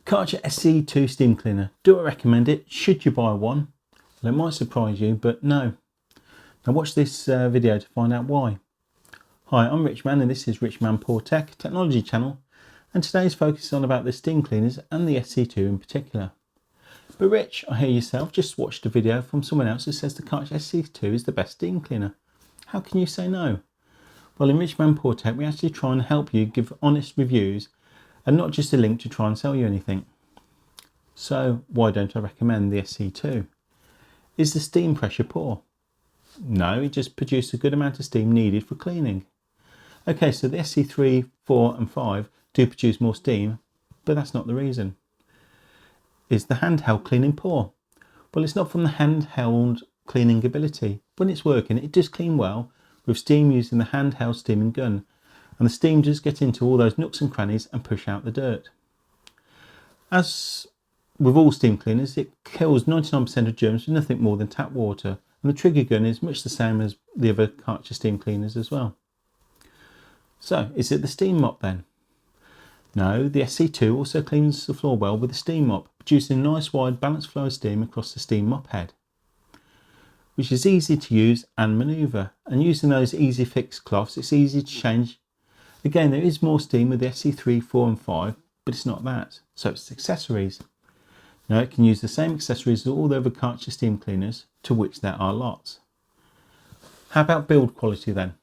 Karcher SC2 steam cleaner. Do I recommend it? Should you buy one? Well, it might surprise you, but no. Now watch this video to find out why. Hi, I'm Richman and this is Richman Poor Tech Technology channel, and today's focus is on about the steam cleaners and the SC2 in particular. But Rich, I hear yourself, just watched a video from someone else who says the Karcher SC2 is the best steam cleaner. How can you say no? Well, in Richman Poor Tech we actually try and help you give honest reviews and not just a link to try and sell you anything. So why don't I recommend the SC2? Is the steam pressure poor? No, it just produces a good amount of steam needed for cleaning. Okay, so the SC3, 4 and 5 do produce more steam, but that's not the reason. Is the handheld cleaning poor? Well, it's not from the handheld cleaning ability. When it's working, it does clean well with steam using the handheld steaming gun, and the steam does get into all those nooks and crannies and push out the dirt. As with all steam cleaners, it kills 99% of germs with nothing more than tap water, and the trigger gun is much the same as the other Karcher steam cleaners as well. So, is it the steam mop then? No, the SC2 also cleans the floor well with a steam mop, producing a nice wide balanced flow of steam across the steam mop head, which is easy to use and manoeuvre. And using those easy fix cloths, it's easy to change. Again, there is more steam with the SC3, 4 and 5, but it's not that. So it's accessories. Now it can use the same accessories as all the other Karcher steam cleaners, to which there are lots. How about build quality then?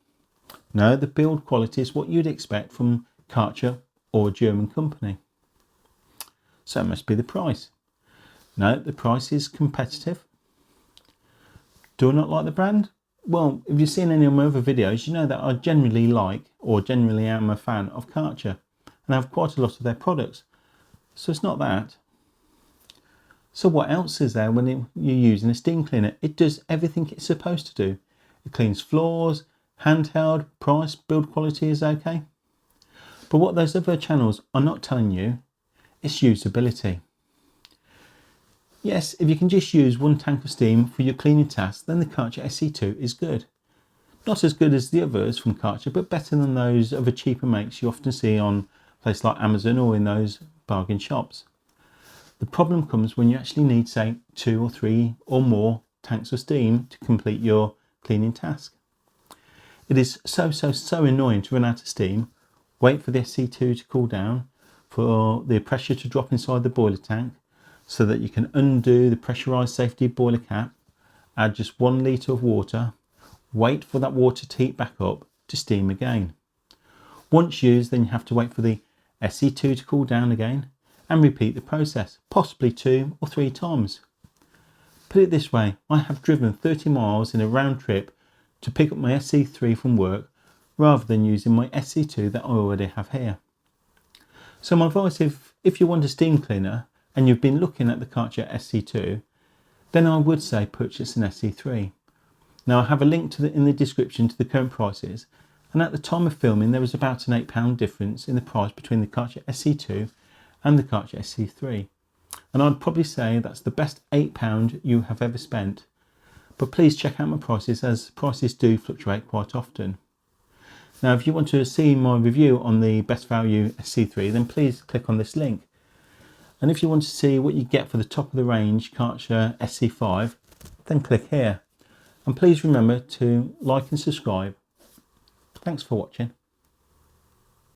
No, the build quality is what you'd expect from Karcher or a German company. So it must be the price. No, the price is competitive. Do I not like the brand? Well, if you've seen any of my other videos, you know that I generally like, or generally am a fan of Karcher, and I have quite a lot of their products. So it's not that. So what else is there when you're using a steam cleaner? It does everything it's supposed to do. It cleans floors, handheld, price, build quality is okay. But what those other channels are not telling you is usability. Yes, if you can just use one tank of steam for your cleaning tasks, then the Karcher SC2 is good. Not as good as the others from Karcher, but better than those other cheaper makes you often see on places like Amazon or in those bargain shops. The problem comes when you actually need, say, 2 or 3 or more tanks of steam to complete your cleaning task. It is so annoying to run out of steam, wait for the SC2 to cool down, for the pressure to drop inside the boiler tank, so that you can undo the pressurised safety boiler cap, add just 1 litre of water, wait for that water to heat back up to steam again. Once used, then you have to wait for the SC2 to cool down again and repeat the process, possibly 2 or 3 times. Put it this way, I have driven 30 miles in a round trip to pick up my SC3 from work rather than using my SC2 that I already have here. So my advice, if you want a steam cleaner and you've been looking at the Karcher SC2, then I would say purchase an SC3. Now I have a link in the description to the current prices, and at the time of filming there was about an £8 difference in the price between the Karcher SC2 and the Karcher SC3. And I'd probably say that's the best £8 you have ever spent. But please check out my prices, as prices do fluctuate quite often. Now if you want to see my review on the best value SC3, then please click on this link. And if you want to see what you get for the top of the range Karcher SC5, then click here. And please remember to like and subscribe. Thanks for watching.